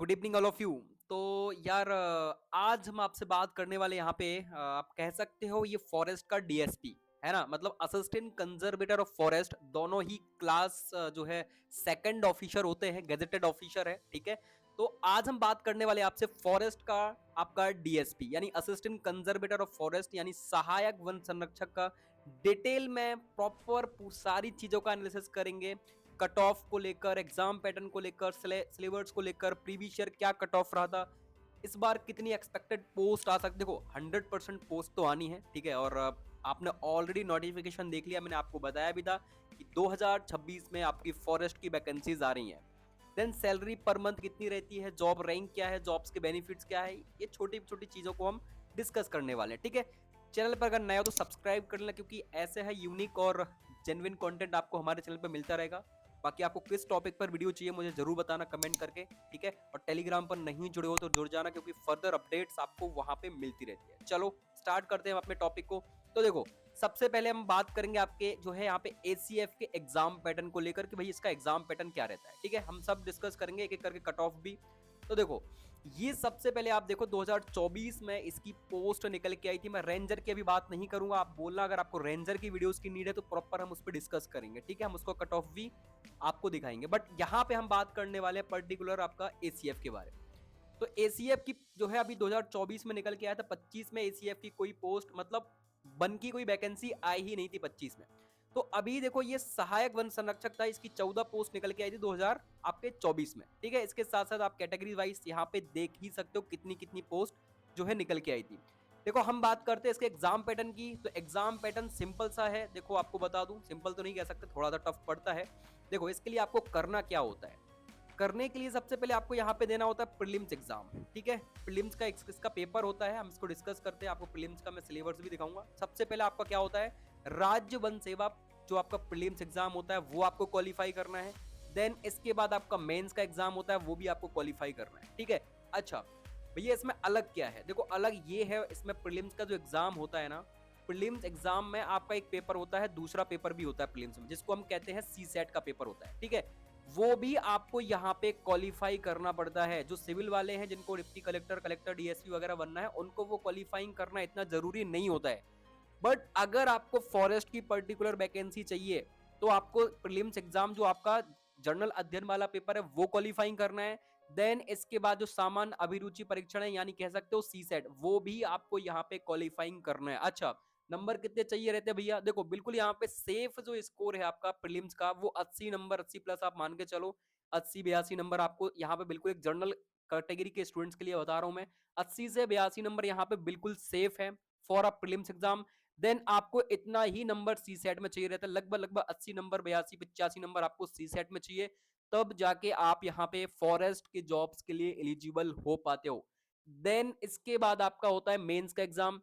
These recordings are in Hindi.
Good evening all of you. तो यार आज हम आपसे बात करने वाले यहाँ पे आप कह सकते हो ये फॉरेस्ट का डीएसपी है ना, मतलब असिस्टेंट कंजर्वेटर ऑफ फॉरेस्ट। दोनों ही क्लास जो है सेकंड ऑफिसर होते हैं, गेजेटेड ऑफिसर है, ठीक है। तो आज हम बात करने वाले आपसे फॉरेस्ट का आपका डीएसपी यानी असिस्टेंट कंजर्वेटर ऑफ फॉरेस्ट यानी सहायक वन संरक्षक का डिटेल में प्रॉपर सारी चीजों का एनालिसिस करेंगे। कट ऑफ को लेकर, एग्जाम पैटर्न को लेकर, सिलेबस को लेकर, प्रीवियस ईयर क्या कट ऑफ रहा था, इस बार कितनी एक्सपेक्टेड पोस्ट आ सकती। देखो 100% पोस्ट तो आनी है, ठीक है। और आपने ऑलरेडी नोटिफिकेशन देख लिया, मैंने आपको बताया भी था कि 2026 में आपकी फॉरेस्ट की वैकेंसीज आ रही हैं। देन सैलरी पर मंथ कितनी रहती है, जॉब रैंक क्या है, जॉब्स के बेनिफिट्स क्या है, ये छोटी छोटी चीजों को हम डिस्कस करने वाले हैं, ठीक है। चैनल पर अगर नया हो तो सब्सक्राइब कर लेना, क्योंकि ऐसे है यूनिक और जेन्युइन कंटेंट आपको हमारे चैनल पर मिलता रहेगा। बाकी आपको किस टॉपिक पर वीडियो चाहिए मुझे जरूर बताना कमेंट करके, ठीक है। और टेलीग्राम पर नहीं जुड़े हो तो जुड़ जाना, क्योंकि फर्दर अपडेट्स आपको वहां पे मिलती रहती है। चलो स्टार्ट करते हैं हम अपने टॉपिक को। तो देखो सबसे पहले हम बात करेंगे आपके जो है यहाँ पे एसीएफ के एग्जाम पैटर्न को लेकर कि भाई इसका एग्जाम पैटर्न क्या रहता है, ठीक है। हम सब डिस्कस करेंगे एक एक करके, कट ऑफ भी। तो देखो ये सबसे पहले आप देखो 2024 में इसकी पोस्ट निकल के आई थी। मैं रेंजर की अभी बात नहीं करूंगा, आप बोलना अगर आपको रेंजर की वीडियोस की नीड है तो प्रॉपर हम उस पर डिस्कस करेंगे, ठीक है। हम उसको कट ऑफ भी आपको दिखाएंगे, बट यहाँ पे हम बात करने वाले हैं पर्टिकुलर आपका एसीएफ के बारे में। तो एसीएफ की जो है अभी 2024 में निकल के आया था, 25 में एसीएफ की कोई पोस्ट मतलब बन की कोई वैकेंसी आई ही नहीं थी 25 में। तो अभी देखो ये सहायक वन संरक्षक था, इसकी 14 पोस्ट निकल के आई थी 2000 आपके 24 में, ठीक है। इसके साथ साथ आप कैटेगरी वाइज यहाँ पे देख ही सकते हो कितनी कितनी पोस्ट जो है निकल के आई थी। देखो हम बात करते हैं इसके एग्जाम पैटर्न की, तो एग्जाम पैटर्न सिंपल सा है। देखो आपको बता दूं, सिंपल तो नहीं कह सकते, थोड़ा सा टफ पड़ता है। देखो इसके लिए आपको करना क्या होता है, करने के लिए सबसे पहले आपको यहाँ पे देना होता है प्रीलिम्स एग्जाम, ठीक है। प्रीलिम्स का इसका पेपर होता है, हम इसको डिस्कस करते हैं। आपको प्रीलिम्स का मैं सिलेबस भी दिखाऊंगा। सबसे पहले आपका क्या होता है, राज्य वन सेवा जो आपका प्रीलिम्स एग्जाम होता है वो आपको क्वालिफाई करना है। देन इसके बाद आपका मेंस का एग्जाम होता है, वो भी आपको क्वालिफाई करना है, ठीक है। अच्छा भैया इसमें अलग क्या है, देखो अलग ये है, इसमें प्रीलिम्स का जो एग्जाम होता है ना, प्रीलिम्स एग्जाम में आपका एक पेपर होता है, दूसरा पेपर भी होता है प्रीलिम्स में, जिसको हम कहते हैं सी सेट का पेपर होता है, ठीक है। वो भी आपको यहाँ पे क्वालिफाई करना पड़ता है। जो सिविल वाले हैं जिनको डिप्टी कलेक्टर, कलेक्टर, डीएसपी वगैरह बनना है, उनको वो क्वालिफाइंग करना इतना जरूरी नहीं होता है। बट अगर आपको फॉरेस्ट की पर्टिकुलर वैकेंसी चाहिए तो आपको प्रीलिम्स एग्जाम जो आपका जर्नल अध्ययन वाला पेपर है वो क्वालिफाइंग करना है। देन इसके बाद जो सामान्य अभिरुचि परीक्षण है यानी कह सकते हो सी सेट, वो भी आपको यहाँ पे क्वालिफाइंग करना है। अच्छा नंबर कितने चाहिए रहते हैं भैया, देखो बिल्कुल यहाँ पे सेफ जो स्कोर है आपका प्रीलिम्स का वो 80 नंबर, 80 प्लस आप मान के चलो। 80 82 नंबर आपको यहाँ पे बिल्कुल, एक जर्नल कैटेगरी के स्टूडेंट्स के लिए बता रहा हूँ मैं, 80 से 82 नंबर यहाँ पे बिल्कुल सेफ है for a prelims exam. Then आपको इतना ही नंबर सी सेट में चाहिए रहता है, लगभग लगभग 80 नंबर, 82 85 नंबर आपको सी सेट में चाहिए, तब जाके आप यहाँ पे फॉरेस्ट के जॉब्स के लिए एलिजिबल हो पाते हो। देन इसके बाद आपका होता है मेंस का एग्जाम।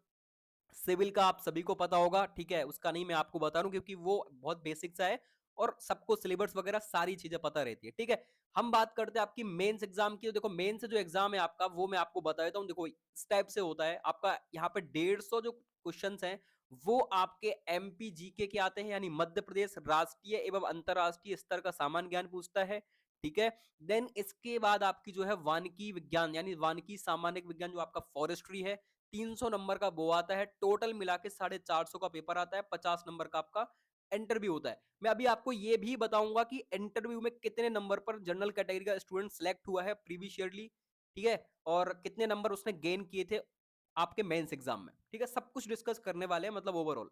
सिविल का आप सभी को पता होगा, ठीक है, उसका नहीं मैं आपको बता रहा हूं क्योंकि वो बहुत बेसिक सा है और सबको सिलेबस वगैरह सारी चीजें पता रहती है, ठीक है। हम बात करते हैं आपकी मेंस एग्जाम की। तो देखो मेंस जो एग्जाम है आपका वो मैं आपको बता देता हूँ। देखो इस टाइप से होता है आपका, यहाँ पे 150 जो क्वेश्चन हैं वो आपके एमपी जीके के आते हैं, यानी मध्य प्रदेश राष्ट्रीय एवं अंतरराष्ट्रीय स्तर का सामान्य ज्ञान पूछता है, ठीक है। देन इसके बाद आपकी जो है वानिकी विज्ञान यानी वानिकी सामान्य विज्ञान जो आपका फॉरेस्ट्री है, 300 नंबर का वो आता है। टोटल मिला के 450 का पेपर आता है, 50 नंबर का आपका इंटरव्यू होता है। मैं अभी आपको ये भी बताऊंगा कि इंटरव्यू में कितने नंबर पर जनरल कैटेगरी का स्टूडेंट सिलेक्ट हुआ है प्रीवियस ईयरली, ठीक है, और कितने नंबर उसने गेन किए थे आपके मेंस एग्जाम में, ठीक है। सब कुछ डिस्कस करने वाले हैं, मतलब ओवरऑल।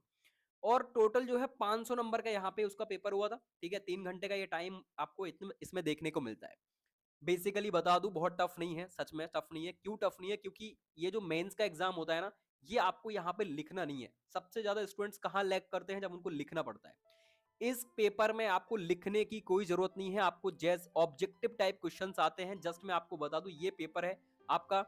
और टोटल जो है 500 नंबर का यहाँ पे उसका पेपर हुआ था, ठीक है। 3 घंटे का ये टाइम आपको इतने इसमें देखने को मिलता है। बेसिकली बता दूं बहुत टफ नहीं है, सच में टफ नहीं है। क्यों टफ नहीं है, क्योंकि ये जो मेंस का एग्जाम होता है ना, ये आपको यहाँ पे लिखना नहीं है। सबसे ज्यादा स्टूडेंट्स कहाँ लैग करते हैं, जब उनको लिखना पड़ता है। इस पेपर में आपको लिखने की कोई जरूरत नहीं है, आपको जैस ऑब्जेक्टिव टाइप क्वेश्चंस आते हैं। जस्ट मैं आपको बता दूं ये पेपर है आपका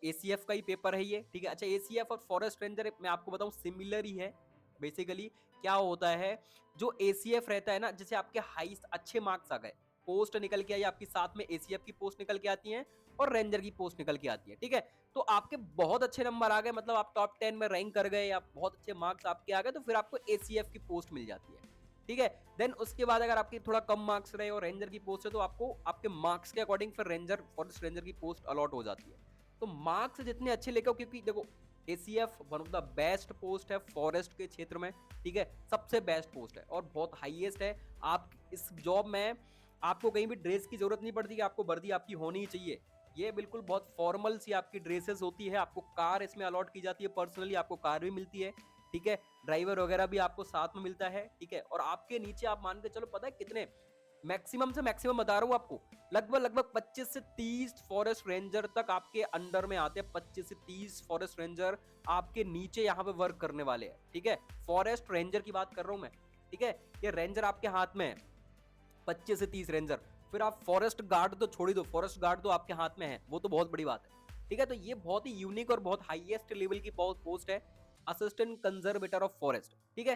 एसीएफ का ही पेपर है ये, ठीक है। अच्छा एसीएफ और फॉरेस्ट रेंजर मैं आपको बताऊं सिमिलर ही है। बेसिकली क्या होता है, जो एसीएफ रहता है ना, जैसे आपके हाई अच्छे मार्क्स आ गए, पोस्ट निकल के आई आपकी, साथ में एसीएफ की पोस्ट निकल के आती है और रेंजर की पोस्ट निकल के आती है, ठीक है। तो आपके बहुत अच्छे नंबर आ गए, मतलब आप टॉप 10 में रैंक कर गए या बहुत अच्छे मार्क्स आपके आ गए, तो फिर आपको एसीएफ की पोस्ट मिल जाती है, ठीक है। देन उसके बाद अगर आपके थोड़ा कम मार्क्स रहे और रेंजर की पोस्ट है तो आपको आपके मार्क्स के अकॉर्डिंग फिर रेंजर फॉरेस्ट रेंजर की पोस्ट अलॉट हो जाती है। तो मार्क्स जितने अच्छे लेके आओ, क्योंकि देखो ACF one of the best post है फॉरेस्ट के क्षेत्र में, ठीक है, सबसे बेस्ट पोस्ट है और बहुत हाईएस्ट है। आप इस जॉब में आपको कहीं भी ड्रेस की जरूरत नहीं पड़ती कि आपको वर्दी आपकी होनी ही चाहिए। ये बिल्कुल बहुत फॉर्मल सी आपकी ड्रेसेस होती है। आपको कार इसमें अलॉट की जाती है, पर्सनली आपको कार भी मिलती है, ठीक है, ड्राइवर वगैरह भी आपको साथ में मिलता है, ठीक है। और आपके नीचे आप मान के चलो, पता है कितने, मैक्सिमम से मैक्सिमम बता रहा हूं आपको, लगभग लगभग 25 से 30 फॉरेस्ट रेंजर तक आपके अंडर में आते हैं। 25 से 30 फॉरेस्ट रेंजर आपके नीचे यहाँ पे वर्क करने वाले हैं, ठीक है। फॉरेस्ट रेंजर की बात कर रहा हूं मैं, ठीक है। ये रेंजर आपके हाथ में है, 25 से 30 रेंजर। फिर आप फॉरेस्ट गार्ड तो छोड़ ही दो, फॉरेस्ट गार्ड तो आपके हाथ में है, वो तो बहुत बड़ी बात है, ठीक है। तो ये बहुत ही यूनिक और बहुत हाईएस्ट लेवल की पोस्ट है, असिस्टेंट कंजर्वेटर ऑफ फॉरेस्ट, ठीक है।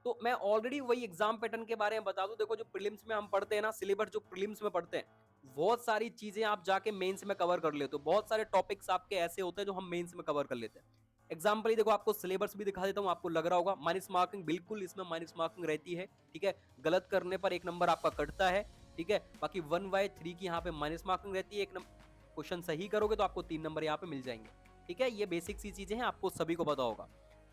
तो मैं ऑलरेडी वही एग्जाम पैटर्न के बारे में बता दूं। देखो जो प्रीलिम्स में हम पढ़ते हैं ना, सिलेबस जो प्रीलिम्स में पढ़ते हैं, बहुत सारी चीजें आप जाके मेंस में कवर कर लेते हो। बहुत सारे टॉपिक्स आपके ऐसे होते हैं जो हम मेंस में कवर कर लेते हैं। एग्जाम्पल ही देखो, आपको सिलेबस भी दिखा देता हूं, आपको लग रहा होगा माइनस मार्किंग, बिल्कुल इसमें माइनस मार्किंग रहती है, ठीक है। गलत करने पर 1 नंबर आपका कटता है, ठीक है। बाकी 1/3 की यहाँ पे माइनस मार्किंग रहती है। एक क्वेश्चन सही करोगे तो आपको 3 नंबर यहाँ पे मिल जाएंगे, ठीक है। ये बेसिक सी चीजें हैं, आपको सभी को पता होगा।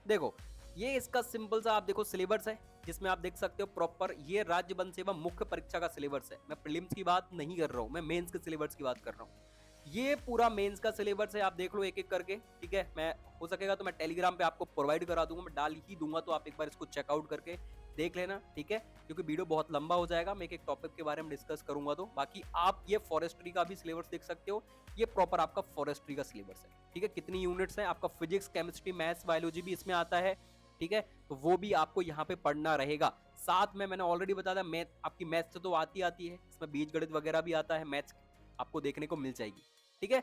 देखो ये इसका सिंपल सा आप देखो सिलेबस है, जिसमें आप देख सकते हो प्रॉपर ये राज्य वन सेवा मुख्य परीक्षा का सिलेबस है। मैं प्रीलिम्स की बात नहीं कर रहा हूँ, मैं मेंस के सिलेबस की बात कर रहा हूँ। ये पूरा मेंस का सिलेबस है, आप देख लो एक एक करके, ठीक है। मैं हो सकेगा तो मैं टेलीग्राम पे आपको प्रोवाइड करा दूंगा, मैं डाल ही दूंगा, तो आप एक बार इसको चेकआउट करके देख लेना, ठीक है। क्योंकि वीडियो बहुत लंबा हो जाएगा, मैं एक टॉपिक के बारे में डिस्कस करूंगा। तो बाकी आप ये फॉरेस्ट्री का भी सिलेबस देख सकते हो, ये प्रॉपर आपका फॉरेस्ट्री का सिलेबस है, ठीक है। कितनी यूनिट्स हैं, आपका फिजिक्स, केमिस्ट्री, मैथ्स, बायोलॉजी भी इसमें आता है, ठीक है। तो वो भी आपको यहाँ पे पढ़ना रहेगा। साथ में मैंने ऑलरेडी बताया था, मैथ आपकी मैथ्स तो आती है, इसमें बीज गणित वगैरह भी आता है, मैथ्स आपको देखने को मिल जाएगी, ठीक है।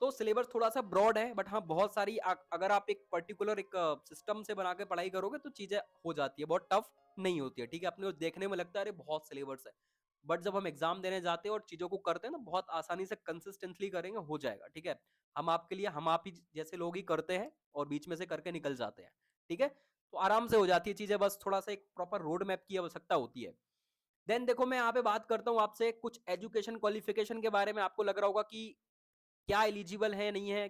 तो सिलेबस थोड़ा सा ब्रॉड है, बट हाँ बहुत सारी अगर आप एक पर्टिकुलर एक सिस्टम से बना के पढ़ाई करोगे तो चीजें हो जाती है, बहुत टफ नहीं होती है, ठीक है। अपने देखने में लगता है अरे बहुत सिलेबस है, बट जब हम एग्जाम देने जाते हैं और चीजों को करते हैं ना, बहुत आसानी से कंसिस्टेंटली करेंगे, हो जाएगा, ठीक है। हम आपके लिए, हम आप ही जैसे लोग ही करते हैं और बीच में से करके निकल जाते हैं, ठीक है। तो आराम से हो जाती है चीजें, बस थोड़ा सा एक प्रॉपर रोड मैप की आवश्यकता होती है। देन देखो मैं यहाँ पे बात करता हूँ आपसे कुछ एजुकेशन क्वालिफिकेशन के बारे में। आपको लग रहा होगा कि क्या एलिजिबल है नहीं है,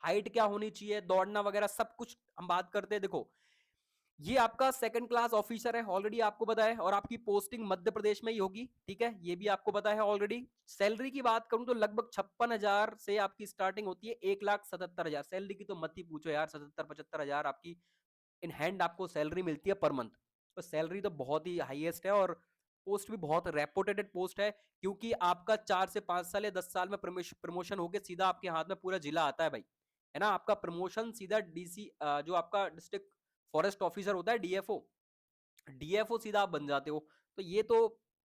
हाइट क्या होनी चाहिए, दौड़ना वगैरह सब कुछ हम बात करते हैं। देखो ये आपका सेकंड क्लास ऑफिसर है, ऑलरेडी आपको पता है, और आपकी पोस्टिंग मध्य प्रदेश में ही होगी, ठीक है, ये भी आपको पता है ऑलरेडी। सैलरी की बात करूं तो लगभग 56,000 से आपकी स्टार्टिंग होती है, 1,77,000। सैलरी की तो मत ही पूछो यार, 77-75,000 आपकी इन हैंड आपको सैलरी मिलती है पर मंथ। तो सैलरी तो बहुत ही हाईएस्ट है, और पोस्ट भी बहुत रेपुटेटेड पोस्ट है, क्योंकि आपका 4 से 5 साल या 10 साल में प्रमोशन होकर सीधा आपके हाथ में पूरा जिला आता है भाई, है ना। आपका प्रमोशन सीधा डीसी, जो आपका डिस्ट्रिक्ट फॉरेस्ट ऑफिसर होता है, डीएफओ, डीएफओ सीधा आप बन जाते हो। तो ये तो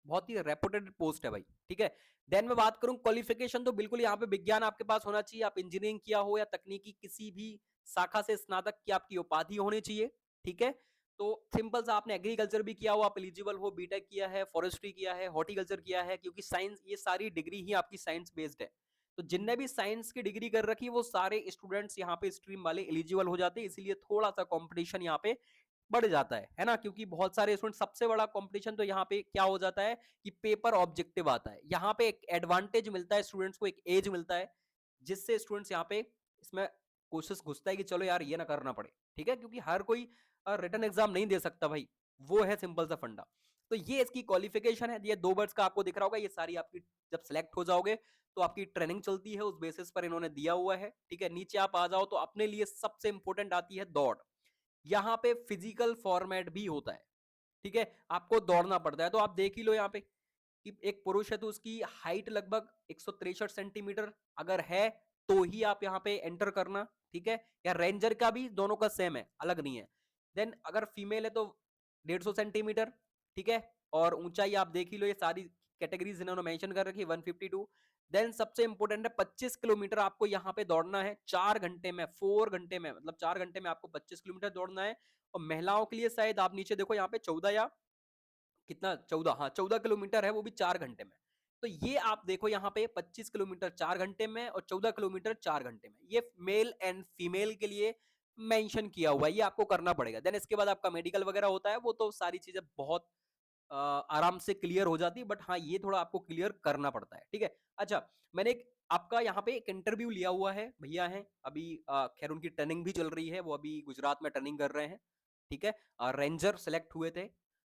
बहुत ही रेपुटेड पोस्ट है भाई, ठीक है। देन मैं बात करूं क्वालिफिकेशन, तो बिल्कुल यहाँ पे विज्ञान आपके पास होना चाहिए, आप इंजीनियरिंग किया हो या तकनीकी किसी भी शाखा से स्नातक की आपकी उपाधि होनी चाहिए, ठीक है। तो सिंपल सा आपने एग्रीकल्चर भी किया हो, आप एलिजिबल हो, बीटेक किया है, फॉरेस्ट्री किया है, हॉर्टिकल्चर किया है, क्योंकि साइंस, ये सारी डिग्री ही आपकी साइंस बेस्ड है। तो जिनने भी साइंस की डिग्री कर रखी है वो सारे स्टूडेंट्स यहाँ पे स्ट्रीम वाले एलिजिबल हो जाते हैं, इसीलिए थोड़ा सा कंपटीशन यहाँ पे बढ़ जाता है ना। क्योंकि बहुत सारे स्टूडेंट, सबसे बड़ा कंपटीशन तो यहाँ पे क्या हो जाता है कि पेपर ऑब्जेक्टिव आता है। यहाँ पे एक एडवांटेज मिलता है स्टूडेंट्स को, एक एज मिलता है, जिससे स्टूडेंट्स यहाँ पे इसमें कोशिश घुसता है कि चलो यार ये ना करना पड़े, ठीक है। क्योंकि हर कोई रिटन एग्जाम नहीं दे सकता भाई, वो है सिंपल सा फंडा। तो ये इसकी क्वालिफिकेशन है, ये 2 वर्ष का आपको दिख रहा होगा, ये सारी आपकी जब सिलेक्ट हो जाओगे तो आपकी ट्रेनिंग चलती है, उस बेसिस पर इन्होंने दिया हुआ है, ठीक है। नीचे आप आ जाओ तो अपने लिए सबसे इंपॉर्टेंट आती है दौड़। यहाँ पे फिजिकल फॉर्मेट भी होता है, ठीक है, आपको दौड़ना पड़ता है। तो आप देख ही लो यहाँ पे कि एक पुरुष है तो उसकी हाइट लगभग 163 सेंटीमीटर अगर है तो ही आप यहाँ पे एंटर करना, ठीक है। या रेंजर का भी दोनों का सेम है, अलग नहीं है। देन अगर फीमेल है तो 150 सेंटीमीटर, ठीक है। और ऊंचाई आप देख ही लो, ये सारी कैटेगरीज इन्होंने मेंशन कर रखी है, 152। देन सबसे इंपॉर्टेंट है 25 किलोमीटर आपको यहाँ पे दौड़ना है 4 घंटे में, 4 घंटे में, मतलब 4 घंटे में आपको 25 किलोमीटर दौड़ना है। और महिलाओं के लिए शायद आप नीचे देखो यहाँ पे 14 या कितना, 14, हाँ 14 किलोमीटर है, वो भी 4 घंटे में। तो ये आप देखो यहाँ पे 25 किलोमीटर 4 घंटे में और 14 किलोमीटर 4 घंटे में, ये मेल एंड फीमेल के लिए मेंशन किया हुआ है, ये आपको करना पड़ेगा। देन इसके बाद आपका मेडिकल वगैरह होता है, वो तो सारी चीजें बहुत आराम से क्लियर हो जाती है, बट हाँ ये थोड़ा आपको क्लियर करना पड़ता है, ठीक है। अच्छा, मैंने एक आपका यहाँ पे एक इंटरव्यू लिया हुआ है, भैया हैं अभी, खैर उनकी ट्रेनिंग भी चल रही है, वो अभी गुजरात में ट्रेनिंग कर रहे हैं, ठीक है। रेंजर सेलेक्ट हुए थे,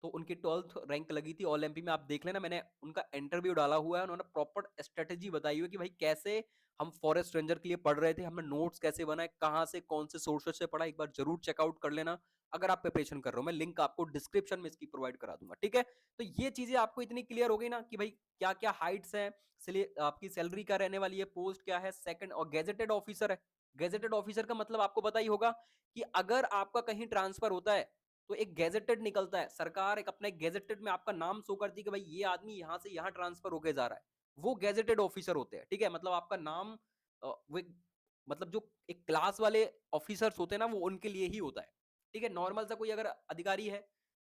तो उनकी 12th रैंक लगी थी ऑल एमपी में, आप देख लेना, मैंने उनका इंटरव्यू डाला हुआ है, उन्होंने प्रॉपर स्ट्रेटेजी बताई हुई है कि भाई कैसे हम फॉरेस्ट रेंजर के लिए पढ़ रहे थे, हमने नोट्स कैसे बनाए, कहाँ से कौन से सोर्सेस से पढ़ा, एक बार जरूर चेकआउट कर लेना अगर आप प्रिपरेशन कर रहे हो। मैं लिंक आपको डिस्क्रिप्शन में इसकी प्रोवाइड करा दूंगा, ठीक है। तो ये चीजें आपको इतनी क्लियर हो गई ना कि भाई क्या क्या हाइट्स है, आपकी सैलरी क्या रहने वाली है, पोस्ट क्या है, सेकंड, और गेजेटेड ऑफिसर है। गेजेटेड ऑफिसर का मतलब आपको पता ही होगा कि अगर आपका कहीं ट्रांसफर होता है तो एक गेजेटेड निकलता है, सरकार एक अपना एक गेजेटेड में आपका नाम शो करती है कि भाई ये आदमी यहां से यहां ट्रांसफर होके जा रहा है, वो गेजेटेड ऑफिसर होते हैं, ठीक है। मतलब आपका नाम वो मतलब जो एक क्लास वाले ऑफिसर्स होते हैं ना, वो उनके लिए ही होता है, ठीक है। नॉर्मल सा कोई अगर अधिकारी है,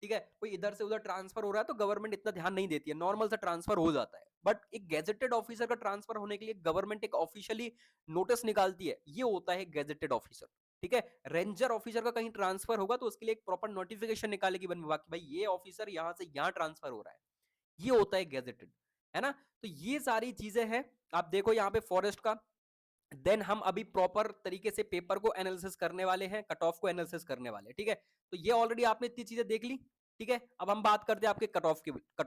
ठीक है, कोई इधर से उधर ट्रांसफर हो रहा है तो गवर्नमेंट इतना ध्यान नहीं देती है, नॉर्मल सा ट्रांसफर हो जाता है। बट एक गेजेटेड ऑफिसर का ट्रांसफर होने के लिए गवर्नमेंट एक ऑफिशियली नोटिस निकालती है, ये होता है गेजेटेड ऑफिसर, ठीक है। रेंजर ऑफिसर का कहीं ट्रांसफर होगा तो उसके लिए एक प्रॉपर नोटिफिकेशन निकालेगी वन विभाग की, भाई ये ऑफिसर यहां से यहां ट्रांसफर हो रहा है, ये होता है गेजेटेड, है ना। तो ये सारी चीजें हैं, आप देखो यहाँ पे फॉरेस्ट का। देन हम अभी प्रॉपर तरीके से पेपर को एनालिसिस करने वाले हैं, कट ऑफ को एनालिसिस करने वाले हैं, ठीक है। तो ये ऑलरेडी आपने इतनी चीजें देख ली, ठीक है। अब हम बात करते हैं आपके कट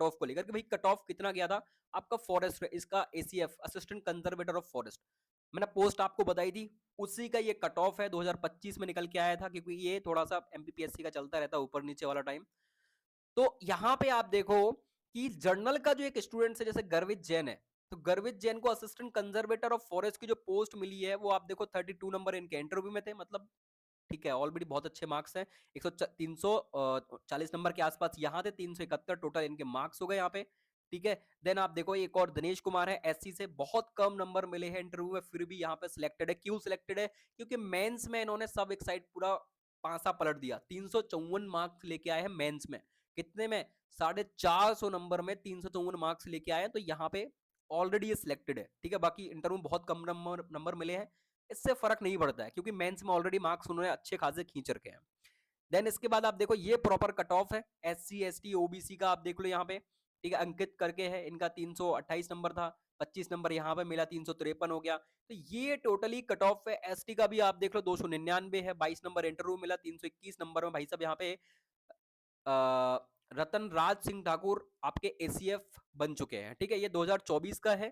ऑफ को लेकर कि भाई कट ऑफ कितना गया था आपका फॉरेस्ट, इसका ACF, assistant conservator of forest, मैंने पोस्ट आपको बताई थी, उसी का ये कट ऑफ है, 2025 में निकल के आया था, क्योंकि ये थोड़ा सा एमपीपीएससी का चलता रहता है ऊपर नीचे वाला टाइम। तो यहां पे आप देखो कि जर्नल का जो एक स्टूडेंट है जैसे गर्वित जैन है, तो गर्वित जैन को असिस्टेंट कंजर्वेटर ऑफ फॉरेस्ट की जो पोस्ट मिली है वो आप देखो 32 नंबर इनके इंटरव्यू में थे, मतलब ठीक है, ऑलरेडी बहुत अच्छे मार्क्स हैं। 340 नंबर के आसपास यहाँ थे, 371 टोटल इनके मार्क्स हो गए यहाँ पे, ठीक है। देन आप देखो एक और दिनेश कुमार है, एससी से, बहुत कम नंबर मिले हैं इंटरव्यू में, फिर भी यहाँ पे सिलेक्टेड है। क्यों सिलेक्टेड है? क्योंकि मेंस में इन्होंने सब एक साइड पूरा पासा पलट दिया, 354 मार्क्स लेके आए हैं मेंस में। कितने में? 450 नंबर में 354 मार्क्स लेके आए हैं, तो यहाँ पे ऑलरेडी ये सिलेक्टेड है, ठीक है। बाकी इंटरव्यू में बहुत कम नंबर मिले हैं, इससे फर्क नहीं पड़ता है, क्योंकि मेंस में ऑलरेडी मार्क्स उन्होंने अच्छे खासे खींच रखे हैं। देन इसके बाद आप देखो ये प्रॉपर कट ऑफ है एससी एसटी ओबीसी का, आप देख लो यहाँ पे, ठीक है। अंकित करके है इनका 328 नंबर था, 25 नंबर यहाँ पे मिला, 353 हो गया। तो ये टोटली कट ऑफ है। एसटी का भी आप देख लो 299 है, 22 नंबर इंटरव्यू मिला, 321 नंबर में भाई साहब यहाँ पे रतन राज सिंह ठाकुर आपके एसीएफ बन चुके हैं, ठीक है। ये 2024 का है।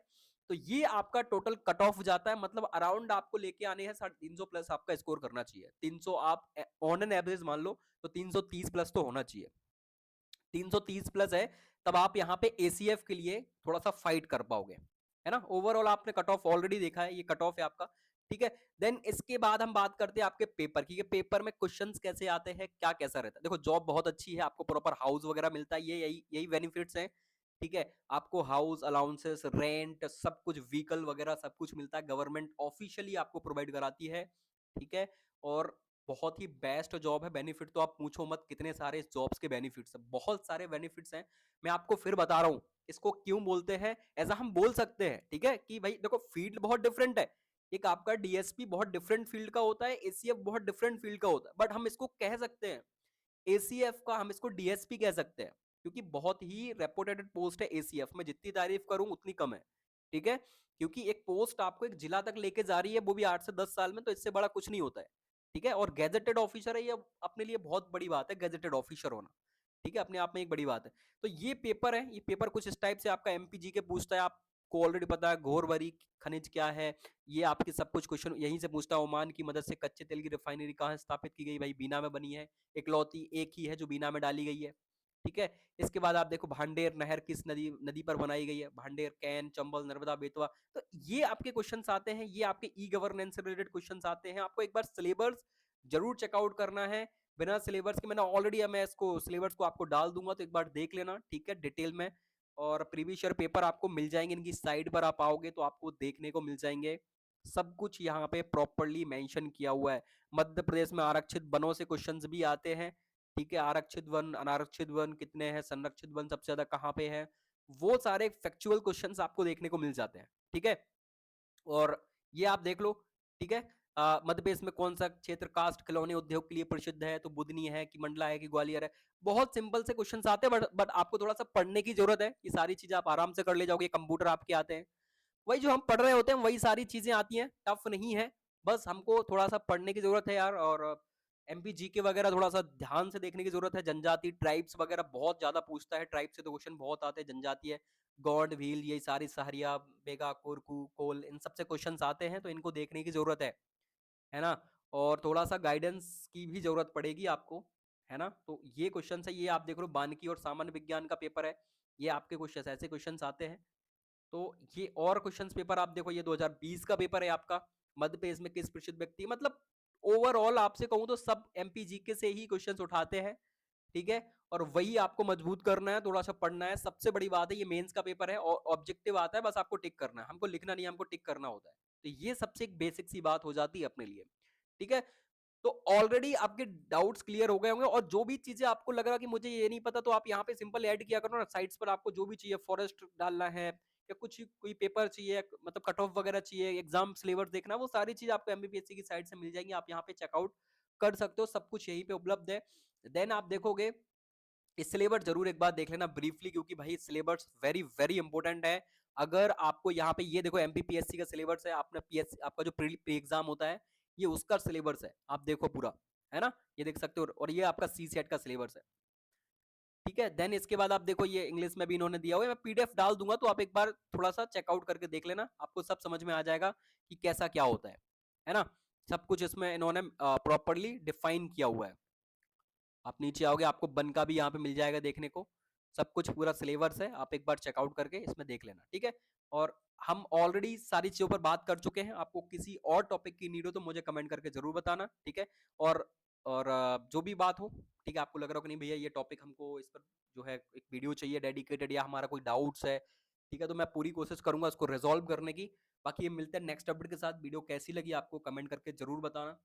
तो ये आपका टोटल कट ऑफ जाता है, मतलब अराउंड आपको लेके आने हैं 350 प्लस आपका स्कोर करना चाहिए। 300 आप ऑन एन एवरेज मान लो तो 330 प्लस तो होना चाहिए। 330 प्लस है तब आप यहाँ पे एसीएफ के लिए थोड़ा सा फाइट कर पाओगे, है ना। ओवरऑल आपने कट ऑफ ऑलरेडी देखा है, ये कट ऑफ है आपका, ठीक है। देन इसके बाद हम बात करते हैं आपके पेपर की, पेपर में क्वेश्चंस कैसे आते हैं, क्या कैसा रहता है। देखो जॉब बहुत अच्छी है, आपको प्रॉपर हाउस वगैरह मिलता है, ये यही यही बेनिफिट्स हैं, ठीक है। आपको हाउस अलाउंसेस, रेंट, सब कुछ, व्हीकल वगैरह सब कुछ मिलता है, गवर्नमेंट ऑफिशियली आपको प्रोवाइड कराती है, ठीक है। और बहुत ही बेस्ट जॉब है। बेनिफिट तो आप पूछो मत, कितने सारे जॉब्स के बेनिफिट्स हैं, बहुत सारे बेनिफिट्स हैं। मैं आपको फिर बता रहा हूं इसको क्यों बोलते हैं, ऐसा हम बोल सकते हैं, ठीक है, कि भाई देखो फील्ड बहुत डिफरेंट है, एक आपका डीएसपी बहुत डिफरेंट फील्ड का होता है, एसीएफ बहुत डिफरेंट फील्ड का होता है, बट हम इसको कह सकते हैं एसीएफ का, हम इसको डीएसपी कह सकते हैं, क्योंकि बहुत ही रेपुटेटेड पोस्ट है एसीएफ में, जितनी तारीफ करूं उतनी कम है, ठीक है। क्योंकि एक पोस्ट आपको एक जिला तक लेके जा रही है, वो भी 8 से 10 साल में, तो इससे बड़ा कुछ नहीं होता है, ठीक है। और गेजेटेड ऑफिसर है, ये अपने लिए बहुत बड़ी बात है, गेजेटेड ऑफिसर होना, ठीक है, अपने आप में एक बड़ी बात है। तो ये पेपर है, ये पेपर कुछ इस टाइप से आपका एमपीजी के पूछता है, आपको ऑलरेडी पता है घोरवरी खनिज क्या है, ये आपके सब कुछ क्वेश्चन यहीं से पूछता है। ओमान की मदद से कच्चे तेल की रिफाइनरी कहाँ स्थापित की गई, भाई बीना में बनी है, इकलौती एक ही है जो बीना में डाली गई है, ठीक है। इसके बाद आप देखो भांडेर नहर किस नदी नदी पर बनाई गई है, भांडेर, कैन, चंबल, नर्मदा, बेतवा। तो ये आपके क्वेश्चंस आते हैं, ये आपके ई गवर्नेंस से रिलेटेड क्वेश्चंस आते हैं। आपको एक बार सिलेबस जरूर चेकआउट करना है, बिना सिलेबस के, मैंने ऑलरेडी, मैं इसको सिलेबस को आपको डाल दूंगा, तो एक बार देख लेना, ठीक है, डिटेल में। और प्रीवियस ईयर पेपर आपको मिल जाएंगे, इनकी साइट पर आप आओगे तो आपको देखने को मिल जाएंगे, सब कुछ यहाँ पे प्रॉपरली मेंशन किया हुआ है। मध्य प्रदेश में आरक्षित वनों से क्वेश्चंस भी आते हैं, ठीक है। आरक्षित वन, अनारक्षित वन कितने हैं, संरक्षित वन सबसे ज्यादा कहाँ पे है, वो सारे फैक्चुअल क्वेश्चंस आपको देखने को मिल जाते हैं, ठीक है। और ये आप देख लो, ठीक है। मध्य प्रदेश में कौन सा क्षेत्र कास्ट खिलौने उद्योग के लिए प्रसिद्ध है? तो बुधनी है कि मंडला है कि ग्वालियर है। बहुत सिंपल से क्वेश्चंस आते हैं, बट आपको थोड़ा सा पढ़ने की जरूरत है। ये सारी चीजें आप आराम से कर ले जाओगे, कंप्यूटर आपके आते हैं, वही जो हम पढ़ रहे होते हैं वही सारी चीजें आती हैं, टफ नहीं है। बस हमको थोड़ा सा पढ़ने की जरूरत है यार, और एमपी जीके वगैरह थोड़ा सा ध्यान से देखने की जरूरत है। जनजाति ट्राइब्स वगैरह बहुत ज्यादा पूछता है, ट्राइब से तो क्वेश्चन बहुत आते हैं। जनजाति है, गौड़, भील, ये सारी सहरिया, बेगा, कोरकू, कोल, इन सबसे क्वेश्चंस आते हैं, तो इनको देखने की जरूरत है ना। और थोड़ा सा गाइडेंस की भी जरूरत पड़ेगी आपको, है ना। तो ये क्वेश्चन है, ये आप देख लो वानिकी और सामान्य विज्ञान का पेपर है, ये आपके क्वेश्चन ऐसे क्वेश्चंस आते हैं। तो ये और क्वेश्चंस पेपर आप देखो, ये 2020 का पेपर है आपका, मध्य प्रदेश में किस प्रसिद्ध व्यक्ति, मतलब ओवरऑल आपसे कहूं तो सब एमपीजीके से ही क्वेश्चंस उठाते हैं, ठीक है। और वही आपको मजबूत करना है, थोड़ा सा पढ़ना है। सबसे बड़ी बात है, ये मेंस का पेपर है और ऑब्जेक्टिव आता है, बस आपको टिक करना है, हमको लिखना नहीं है, हमको टिक करना होता है। तो ये सबसे एक बेसिक सी बात हो जाती है अपने लिए, ठीक है। तो ऑलरेडी आपके डाउट्स क्लियर हो गए होंगे, और जो भी चीजें आपको लग रहा कि मुझे ये नहीं पता, तो आप यहाँ पे सिंपल ऐड किया करो ना साइट्स पर। आपको जो भी चाहिए, फॉरेस्ट डालना है या कुछ कोई पेपर चाहिए, मतलब कट ऑफ वगैरह चाहिए, एग्जाम सिलेबस देखना, वो सारी चीज आपको एमबीपीएससी की साइट से मिल जाएंगी, आप यहाँ पे चेकआउट कर सकते हो, सब कुछ यहीं पे उपलब्ध है। देन आप देखोगे, इस सिलेबस जरूर एक बार देख लेना ब्रीफली, क्योंकि भाई सिलेबस वेरी वेरी इंपॉर्टेंट है। अगर आपको यहाँ पे ये देखो एमपीपीएससी का सिलेबस है, आपने पीएस आपका जो प्री एग्जाम होता है, ये उसका सिलेबस है, आप देखो पूरा, है ना, ये देख सकते हो। और ये आपका सी सेट का सिलेबस है, ठीक है। देन इसके बाद आप देखो, ये इंग्लिश में भी इन्होंने दिया हुआ है, मैं पीडीएफ डाल दूंगा, तो आप एक बार थोड़ा सा चेकआउट करके देख लेना, आपको सब समझ में आ जाएगा कि कैसा क्या होता है ना। सब कुछ इसमें इन्होंने प्रॉपरली डिफाइन किया हुआ है। आप नीचे आओगे, आपको बन का भी यहाँ पे मिल जाएगा देखने को, सब कुछ पूरा सिलेबस है, आप एक बार चेकआउट करके इसमें देख लेना, ठीक है। और हम ऑलरेडी सारी चीजों पर बात कर चुके हैं, आपको किसी और टॉपिक की नीड हो तो मुझे कमेंट करके जरूर बताना, ठीक है। और जो भी बात हो, ठीक है, आपको लग रहा हो कि नहीं भैया ये टॉपिक हमको इस पर जो है एक वीडियो चाहिए डेडिकेटेड, या हमारा कोई डाउट्स है, ठीक है, तो मैं पूरी कोशिश करूंगा उसको रिजॉल्व करने की। बाकी ये मिलते हैं नेक्स्ट अपडेट के साथ। वीडियो कैसी लगी आपको कमेंट करके जरूर बताना,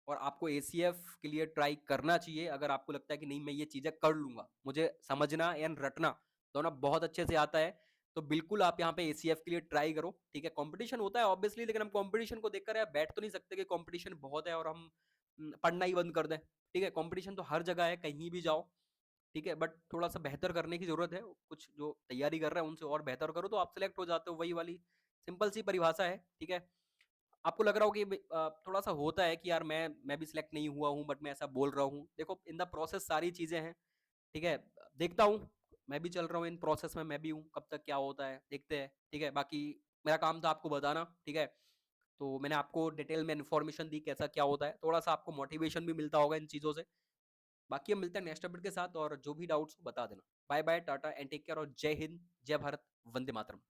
और आपको एसीएफ के लिए ट्राई करना चाहिए। अगर आपको लगता है कि नहीं मैं ये चीजें कर लूंगा, मुझे समझना एंड रटना दोनों बहुत अच्छे से आता है, तो बिल्कुल आप यहाँ पे एसीएफ के लिए ट्राई करो, ठीक है। कंपटीशन होता है ऑब्वियसली, लेकिन हम कंपटीशन को देखकर यार बैठ तो नहीं सकते कि कंपटीशन बहुत है और हम पढ़ना ही बंद कर दें, ठीक है। कंपटीशन तो हर जगह है, कहीं भी जाओ, ठीक है, बट थोड़ा सा बेहतर करने की जरूरत है। कुछ जो तैयारी कर रहे हैं उनसे और बेहतर करो, तो आप सिलेक्ट हो जाते हो, वही वाली सिंपल सी परिभाषा है, ठीक है। आपको लग रहा हो कि थोड़ा सा होता है कि यार मैं भी सिलेक्ट नहीं हुआ हूँ, बट मैं ऐसा बोल रहा हूँ, देखो इन द प्रोसेस सारी चीजें हैं, ठीक है। देखता हूँ, मैं भी चल रहा हूँ इन प्रोसेस में, मैं भी हूँ, कब तक क्या होता है देखते हैं, ठीक है। बाकी मेरा काम था आपको बताना, ठीक है। तो मैंने आपको डिटेल में इन्फॉर्मेशन दी कैसा क्या होता है, थोड़ा सा आपको मोटिवेशन भी मिलता होगा इन चीजों से। बाकी हम मिलते हैं नेक्स्ट अपडेट के साथ, और जो भी डाउट्स बता देना। Bye bye, tata and take care, और जय हिंद, जय भारत, वंदे मातरम।